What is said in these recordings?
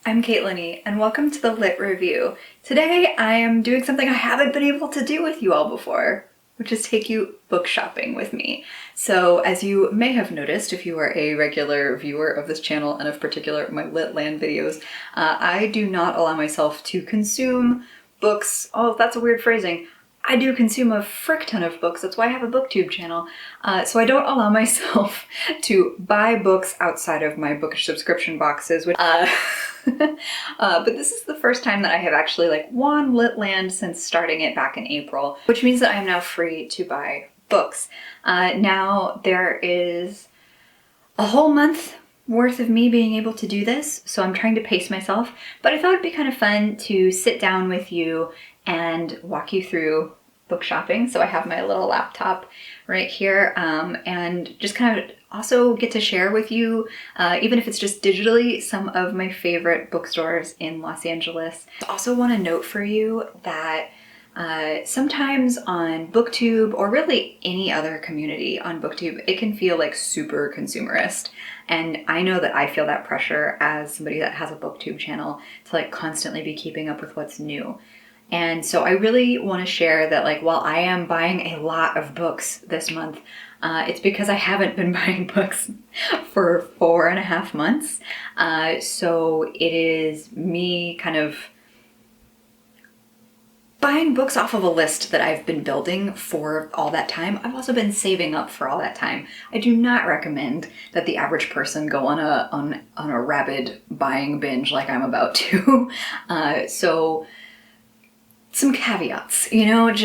I'm Caitlin, and welcome to the Lit Review. Today I am doing something I haven't been able to do with you all before, which is take you book shopping with me. So as you may have noticed, if you are a regular viewer of this channel and of particular my Litland videos, I do not allow myself to consume books. Oh, that's a weird phrasing. I do consume a frick ton of books. That's why I have a booktube channel. So I don't allow myself to buy books outside of my bookish subscription boxes. But this is the first time that I have actually won Litland since starting it back in April, which means that I am now free to buy books. Now there is a whole month worth of me being able to do this, so I'm trying to pace myself, but I thought it'd be kind of fun to sit down with you and walk you through book shopping. So I have my little laptop right here, and just kind of also get to share with you, even if it's just digitally, some of my favorite bookstores in Los Angeles. I also want to note for you that sometimes on BookTube, or really any other community on BookTube, it can feel like super consumerist. And I know that I feel that pressure as somebody that has a BookTube channel to constantly be keeping up with what's new. And so I really want to share that while I am buying a lot of books this month, it's because I haven't been buying books for 4.5 months. So it is me kind of buying books off of a list that I've been building for all that time. I've also been saving up for all that time. I do not recommend that the average person go on a rabid buying binge like I'm about to. So some caveats, you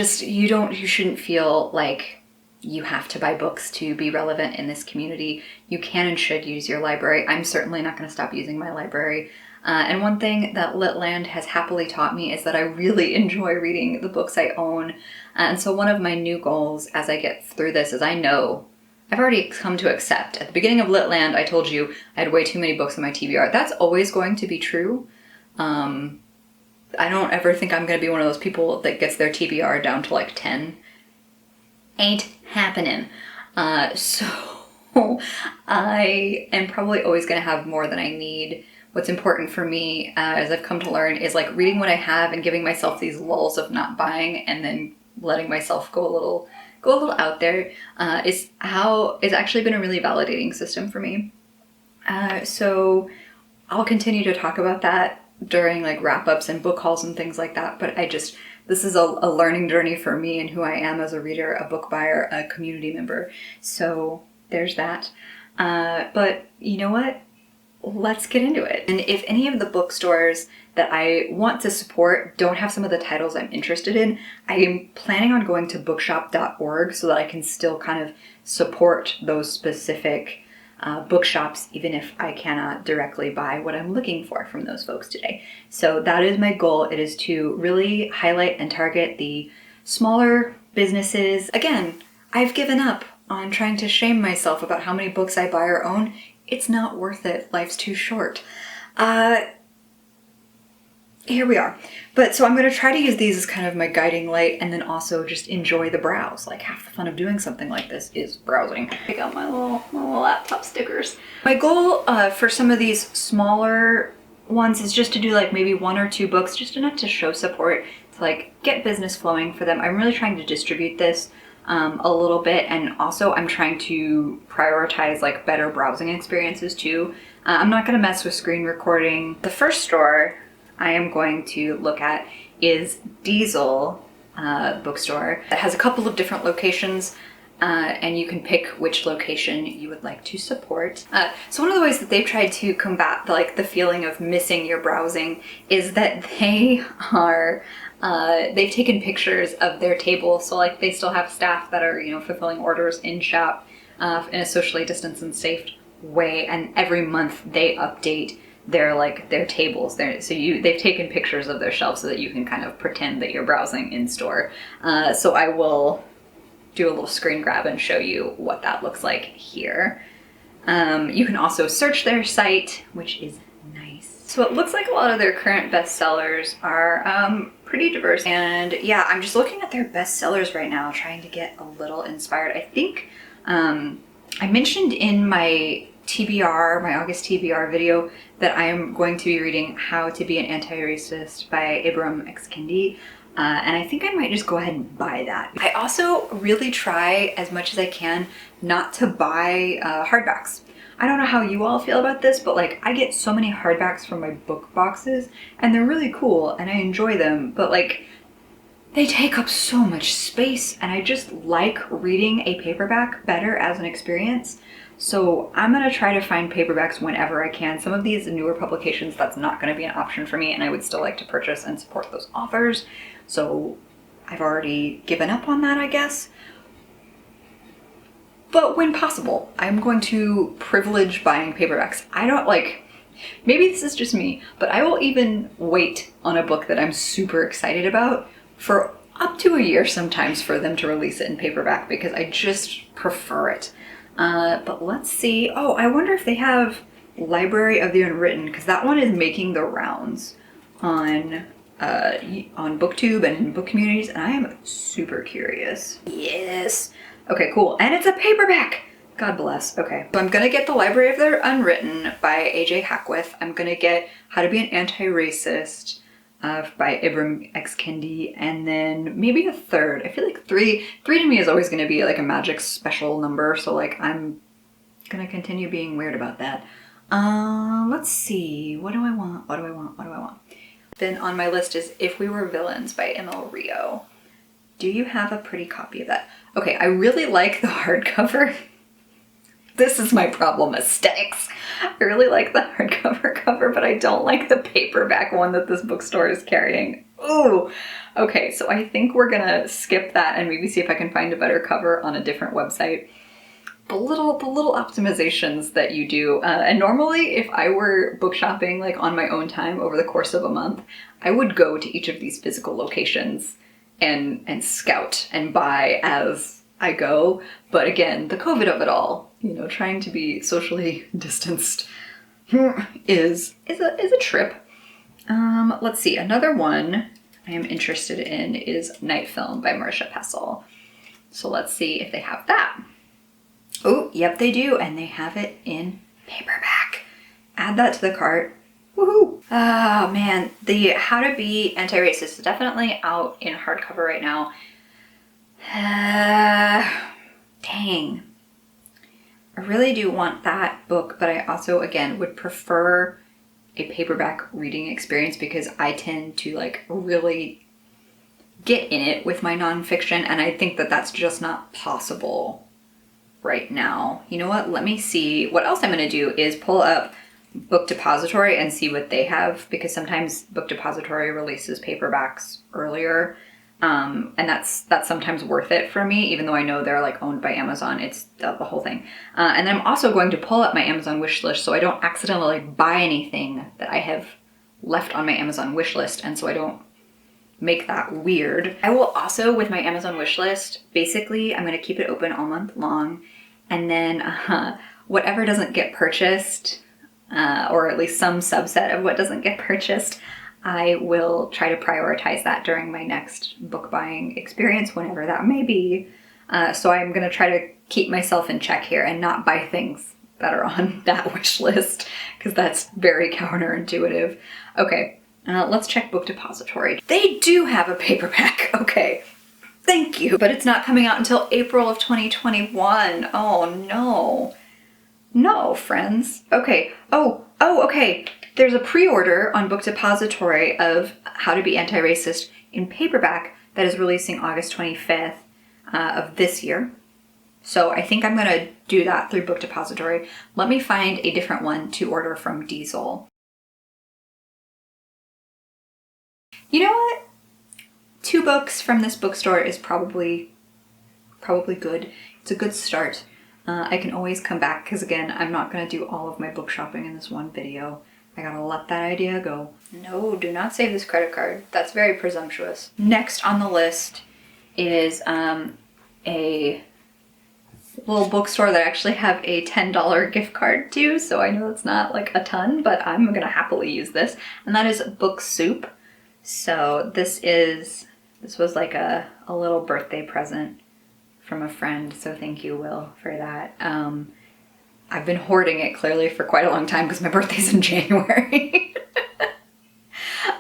shouldn't feel like you have to buy books to be relevant in this community. You can and should use your library. I'm certainly not going to stop using my library. And one thing that Litland has happily taught me is that I really enjoy reading the books I own. And so one of my new goals as I get through this is I've already come to accept. At the beginning of Litland, I told you I had way too many books in my TBR. That's always going to be true. I don't ever think I'm going to be one of those people that gets their TBR down to 10. Ain't happening. So I am probably always going to have more than I need. What's important for me, as I've come to learn, is reading what I have and giving myself these lulls of not buying and then letting myself go a little out there. It's actually been a really validating system for me. So I'll continue to talk about that during wrap-ups and book hauls and things like that, but this is a learning journey for me and who I am as a reader, a book buyer, a community member. So there's that. But you know what? Let's get into it. And if any of the bookstores that I want to support don't have some of the titles I'm interested in, I am planning on going to bookshop.org so that I can still kind of support those specific bookshops, even if I cannot directly buy what I'm looking for from those folks today. So that is my goal. It is to really highlight and target the smaller businesses. Again, I've given up on trying to shame myself about how many books I buy or own. It's not worth it. Life's too short. Here we are. But so I'm going to try to use these as kind of my guiding light and then also just enjoy the browse. Half the fun of doing something like this is browsing. I got my little laptop stickers. My goal for some of these smaller ones is just to do maybe 1 or 2 books, just enough to show support, to get business flowing for them. I'm really trying to distribute this a little bit, and also I'm trying to prioritize better browsing experiences too. I'm not going to mess with screen recording. The first store I am going to look at is Diesel bookstore. It has a couple of different locations, and you can pick which location you would like to support. So one of the ways that they've tried to combat the feeling of missing your browsing is that they've taken pictures of their table. So they still have staff that are fulfilling orders in shop in a socially distanced and safe way, and every month they update their tables there. So they've taken pictures of their shelves so that you can kind of pretend that you're browsing in store. So I will do a little screen grab and show you what that looks like here. You can also search their site, which is nice. So it looks like a lot of their current bestsellers are pretty diverse. And yeah, I'm just looking at their bestsellers right now, trying to get a little inspired. I think I mentioned in my TBR, my August TBR video, that I am going to be reading How to Be an Anti-Racist by Ibram X. Kendi. And I think I might just go ahead and buy that. I also really try as much as I can not to buy hardbacks. I don't know how you all feel about this, but like I get so many hardbacks from my book boxes and they're really cool and I enjoy them, but like they take up so much space and I just like reading a paperback better as an experience. So I'm gonna try to find paperbacks whenever I can. Some of these newer publications, that's not gonna be an option for me and I would still like to purchase and support those authors. So I've already given up on that, I guess. But when possible, I'm going to privilege buying paperbacks. I don't like, maybe this is just me, but I will even wait on a book that I'm super excited about for up to a year sometimes for them to release it in paperback because I just prefer it. But let's see. Oh, I wonder if they have Library of the Unwritten, because that one is making the rounds on BookTube and book communities, and I am super curious. Yes. Okay, cool. And it's a paperback. God bless. Okay. So I'm gonna get the Library of the Unwritten by A.J. Hackwith. I'm gonna get How to Be an Anti-Racist by Ibram X. Kendi, and then maybe a third. I feel like three to me is always gonna be like a magic special number, so like I'm gonna continue being weird about that. Let's see. What do I want? What do I want? What do I want? Then on my list is If We Were Villains by Emil Rio. Do you have a pretty copy of that? Okay, I really like the hardcover. This is my problem, aesthetics. I really like the hardcover cover, but I don't like the paperback one that this bookstore is carrying. Ooh. Okay, so I think we're gonna skip that and maybe see if I can find a better cover on a different website. The little optimizations that you do. And normally if I were book shopping like on my own time over the course of a month, I would go to each of these physical locations and scout and buy as I go. But again, the COVID of it all, you know, trying to be socially distanced is a trip. Let's see, another one I am interested in is Night Film by Marisha Pessel. So let's see if they have that. Oh, yep, they do, and they have it in paperback. Add that to the cart. Woohoo! Oh man, the How to Be Anti-Racist is definitely out in hardcover right now. Dang. I really do want that book, but I also, again, would prefer a paperback reading experience because I tend to like really get in it with my nonfiction, and I think that that's just not possible right now. You know what? Let me see. What else I'm going to do is pull up Book Depository and see what they have, because sometimes Book Depository releases paperbacks earlier. And that's sometimes worth it for me, even though I know they're like owned by Amazon. It's the whole thing. And then I'm also going to pull up my Amazon wish list so I don't accidentally like buy anything that I have left on my Amazon wish list, and so I don't make that weird. I will also, with my Amazon wish list, basically I'm going to keep it open all month long, and then whatever doesn't get purchased, or at least some subset of what doesn't get purchased, I will try to prioritize that during my next book buying experience, whenever that may be. So I'm going to try to keep myself in check here and not buy things that are on that wish list, because that's very counterintuitive. Okay, let's check Book Depository. They do have a paperback. Okay, thank you. But it's not coming out until April of 2021. Oh no. No, friends. Okay. Oh, okay. There's a pre-order on Book Depository of How to Be Anti-Racist in paperback that is releasing August 25th of this year. So I think I'm gonna do that through Book Depository. Let me find a different one to order from Diesel. You know what? 2 books from this bookstore is probably good. It's a good start. I can always come back, because again, I'm not gonna do all of my book shopping in this one video. I gotta let that idea go. No, do not save this credit card. That's very presumptuous. Next on the list is a little bookstore that I actually have a $10 gift card to, so I know it's not like a ton, but I'm gonna happily use this, and that is Book Soup. So this was like a little birthday present from a friend, so thank you, Will, for that. I've been hoarding it clearly for quite a long time because my birthday's in January.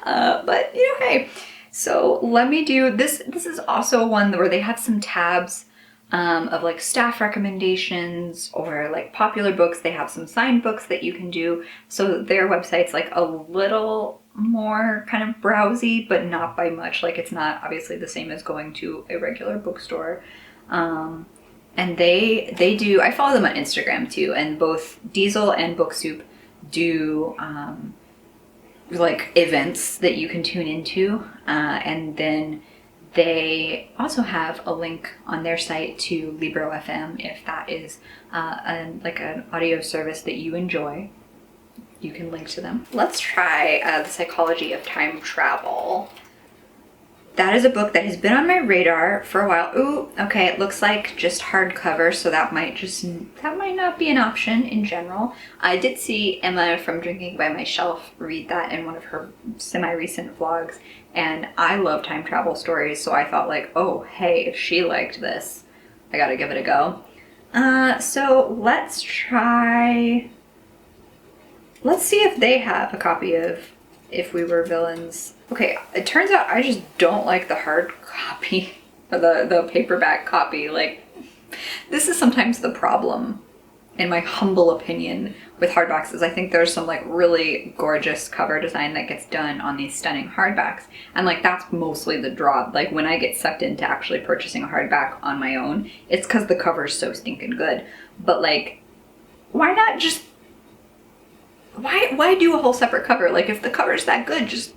But you know, hey, so let me do this. This is also one where they have some tabs of like staff recommendations or like popular books. They have some signed books that you can do. So their website's like a little more kind of browsy, but not by much. Like it's not obviously the same as going to a regular bookstore. And they do, I follow them on Instagram too, and both Diesel and Book Soup do like events that you can tune into, and then they also have a link on their site to Libro FM if that is like an audio service that you enjoy. You can link to them. Let's try The Psychology of Time Travel. That is a book that has been on my radar for a while. Ooh, okay, it looks like just hardcover, so that might not be an option in general. I did see Emma from Drinking by My Shelf read that in one of her semi-recent vlogs, and I love time travel stories, so I thought like, oh, hey, if she liked this, I gotta give it a go. So let's see if they have a copy of If We Were Villains. Okay, it turns out I just don't like the hard copy, or the paperback copy. Like, this is sometimes the problem, in my humble opinion, with hardbacks, is I think there's some like really gorgeous cover design that gets done on these stunning hardbacks. And like, that's mostly the draw. Like when I get sucked into actually purchasing a hardback on my own, it's because the cover's so stinking good. But like, why not just, why do a whole separate cover? Like if the cover's that good, just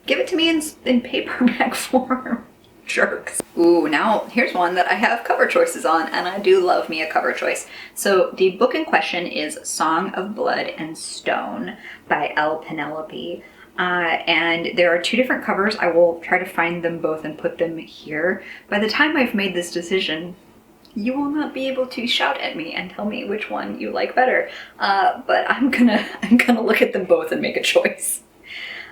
give it to me in paperback form. Jerks. Ooh, now here's one that I have cover choices on, and I do love me a cover choice. So the book in question is Song of Blood and Stone by L. Penelope. And there are two different covers. I will try to find them both and put them here. By the time I've made this decision, you will not be able to shout at me and tell me which one you like better. But I'm gonna look at them both and make a choice.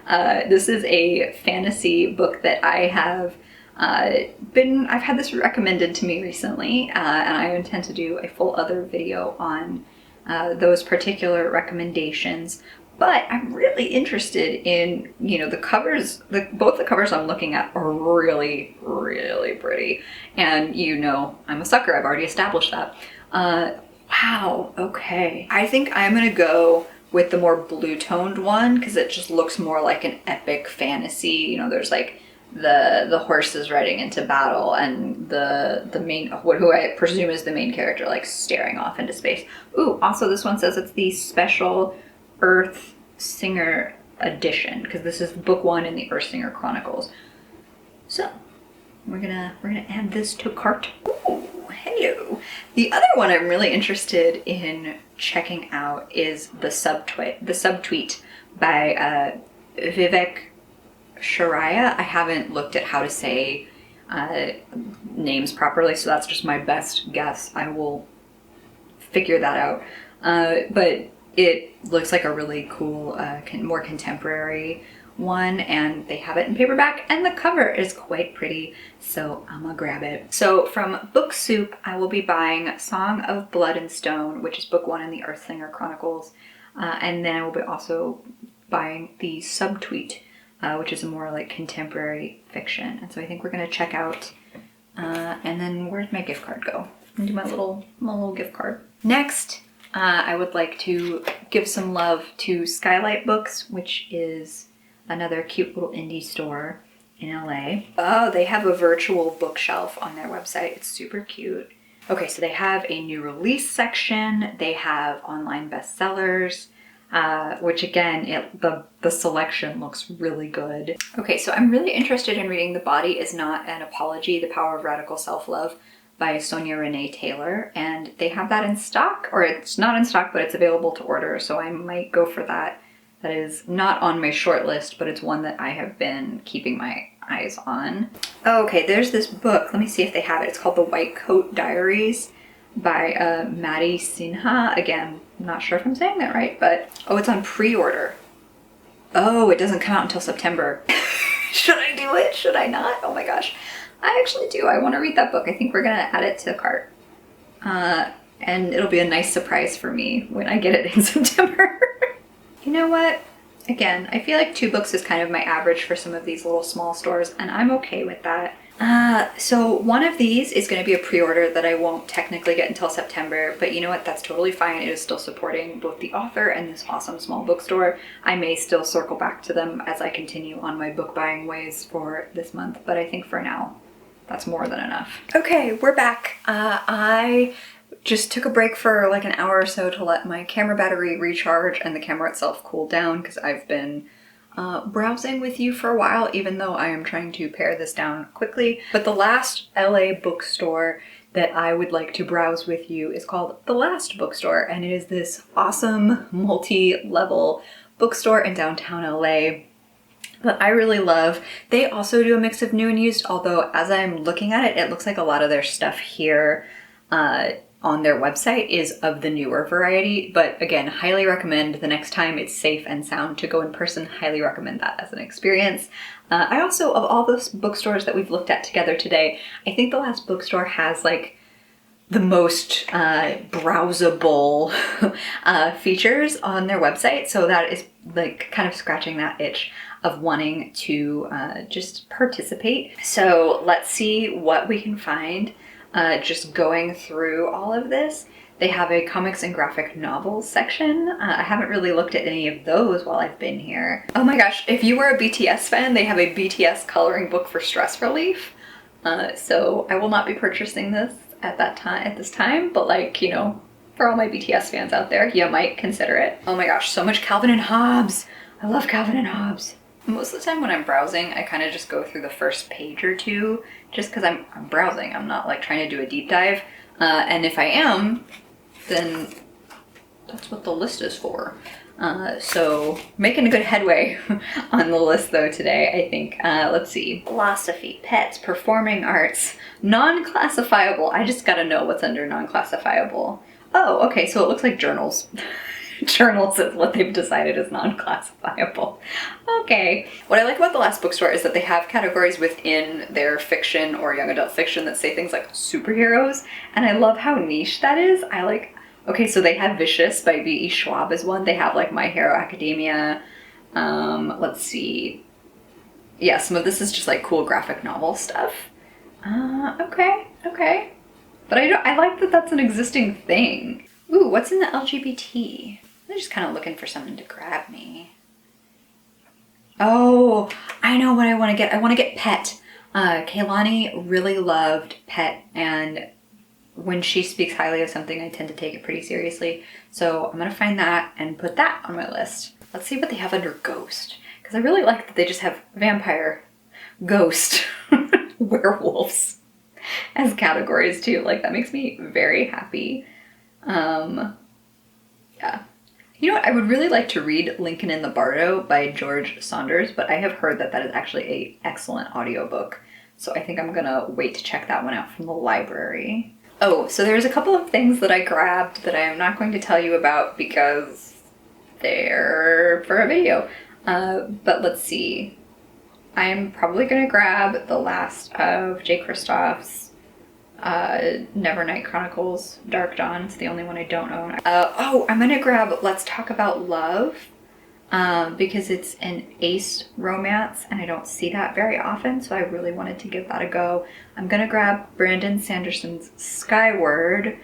This is a fantasy book that I have I've had this recommended to me recently, and I intend to do a full other video on those particular recommendations. But I'm really interested in, you know, the covers, both the covers I'm looking at are really, really pretty. And you know, I'm a sucker, I've already established that. Wow, okay. I think I'm gonna go with the more blue-toned one because it just looks more like an epic fantasy. You know, there's like the horses riding into battle and the main, who I presume is the main character, like staring off into space. Ooh, also this one says it's the special Earth Singer edition because this is book 1 in the Earth Singer Chronicles. So we're gonna add this to cart. Ooh, hello. The other one I'm really interested in checking out is the subtweet by Vivek Sharaya. I haven't looked at how to say names properly, so that's just my best guess. I will figure that out. But it looks like a really cool, more contemporary one, and they have it in paperback, and the cover is quite pretty, so I'm gonna grab it. So from Book Soup, I will be buying Song of Blood and Stone, which is book 1 in the Earthsinger Chronicles, and then I will be also buying the Subtweet, which is a more like contemporary fiction. And so I think we're gonna check out, and then where'd my gift card go? I'm gonna do my little gift card. Next, I would like to give some love to Skylight Books, which is another cute little indie store in LA. Oh, they have a virtual bookshelf on their website. It's super cute. Okay, so they have a new release section. They have online bestsellers, which again, the selection looks really good. Okay, so I'm really interested in reading The Body Is Not an Apology, The Power of Radical Self-Love by Sonia Renee Taylor, and they have that in stock, or it's not in stock, but it's available to order, so I might go for that. That is not on my short list, but it's one that I have been keeping my eyes on. Oh, okay, there's this book. Let me see if they have it. It's called The White Coat Diaries by Maddie Sinha. Again, I'm not sure if I'm saying that right, but oh, it's on pre-order. Oh, it doesn't come out until September. Should I do it? Should I not? Oh my gosh. I actually do. I want to read that book. I think we're gonna add it to the cart. and it'll be a nice surprise for me when I get it in September. You know what? Again, I feel like 2 books is kind of my average for some of these little small stores, and I'm okay with that. So one of these is going to be a pre-order that I won't technically get until September, but you know what? That's totally fine. It is still supporting both the author and this awesome small bookstore. I may still circle back to them as I continue on my book buying ways for this month, but I think for now, that's more than enough. Okay, we're back. I just took a break for like an hour or so to let my camera battery recharge and the camera itself cool down because I've been browsing with you for a while, even though I am trying to pare this down quickly. But the last LA bookstore that I would like to browse with you is called The Last Bookstore, and it is this awesome multi-level bookstore in downtown LA that I really love. They also do a mix of new and used, although as I'm looking at it, it looks like a lot of their stuff here on their website is of the newer variety, but again, highly recommend the next time it's safe and sound to go in person, highly recommend that as an experience. I also, of all those bookstores that we've looked at together today, I think The Last Bookstore has like the most browsable features on their website, so that is like kind of scratching that itch of wanting to just participate. So let's see what we can find. Just going through all of this. They have a comics and graphic novels section. I haven't really looked at any of those while I've been here. Oh my gosh, if you were a BTS fan, they have a BTS coloring book for stress relief. So I will not be purchasing this at this time, but like, you know, for all my BTS fans out there, you might consider it. Oh my gosh, so much Calvin and Hobbes. I love Calvin and Hobbes. Most of the time when I'm browsing, I kind of just go through the first page or two, just because I'm browsing. I'm not like trying to do a deep dive. And if I am, then that's what the list is for. So making a good headway on the list though today, I think. Let's see. Philosophy, pets, performing arts, non-classifiable. I just gotta know what's under non-classifiable. Oh, okay, so it looks like journals. Journals is what they've decided is non-classifiable. Okay. What I like about The Last Bookstore is that they have categories within their fiction or young adult fiction that say things like superheroes, and I love how niche that is. Okay, so they have Vicious by V.E. Schwab as one. They have like My Hero Academia. Let's see. Yeah, some of this is just like cool graphic novel stuff. Okay. But I like that that's an existing thing. Ooh, what's in the LGBT? I'm just kind of looking for something to grab me. Oh, I know what I want to get. I want to get Pet. Kaylani really loved Pet, and when she speaks highly of something, I tend to take it pretty seriously. So I'm gonna find that and put that on my list. Let's see what they have under Ghost, because I really like that they just have vampire, ghost, werewolves as categories too. Like that makes me very happy. Yeah. You know what? I would really like to read Lincoln in the Bardo by George Saunders, but I have heard that that is actually an excellent audiobook. So I think I'm gonna wait to check that one out from the library. Oh, so there's a couple of things that I grabbed that I am not going to tell you about because they're for a video. But let's see. I'm probably gonna grab the last of Jay Kristoff's Nevernight Chronicles, Dark Dawn. It's the only one I don't own. Oh, I'm gonna grab Let's Talk About Love, because it's an ace romance and I don't see that very often, so I really wanted to give that a go. I'm gonna grab Brandon Sanderson's Skyward,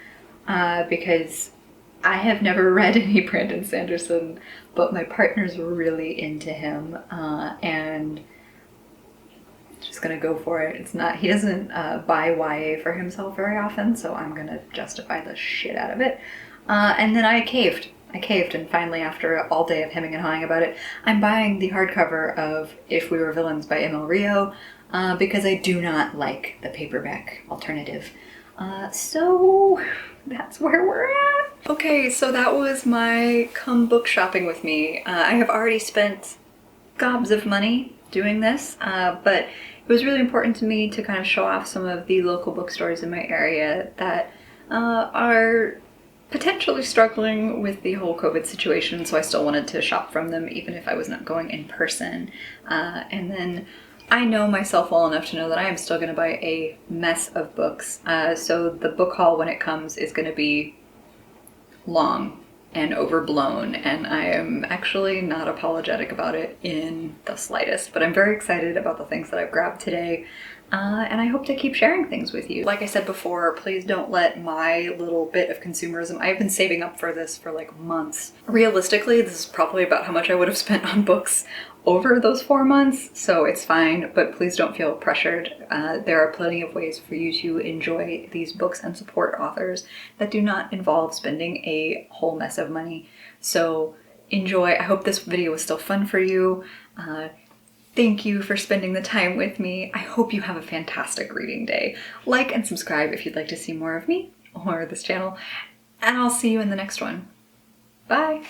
because I have never read any Brandon Sanderson, but my partner's really into him, and just gonna go for it. It's not, he doesn't buy YA for himself very often, so I'm gonna justify the shit out of it. And then I caved, and finally, after all day of hemming and hawing about it, I'm buying the hardcover of If We Were Villains by Emil Rio, because I do not like the paperback alternative. So that's where we're at. Okay, so that was my come book shopping with me. I have already spent gobs of money doing this, but it was really important to me to kind of show off some of the local bookstores in my area that are potentially struggling with the whole COVID situation, so I still wanted to shop from them even if I was not going in person. And then I know myself well enough to know that I am still going to buy a mess of books, so the book haul when it comes is going to be long and overblown, and I am actually not apologetic about it in the slightest, but I'm very excited about the things that I've grabbed today. And I hope to keep sharing things with you. Like I said before, please don't let my little bit of consumerism, I've been saving up for this for like months. Realistically, this is probably about how much I would have spent on books over those 4 months, so it's fine, but please don't feel pressured. There are plenty of ways for you to enjoy these books and support authors that do not involve spending a whole mess of money. So enjoy. I hope this video was still fun for you. Thank you for spending the time with me. I hope you have a fantastic reading day. Like and subscribe if you'd like to see more of me or this channel, and I'll see you in the next one. Bye!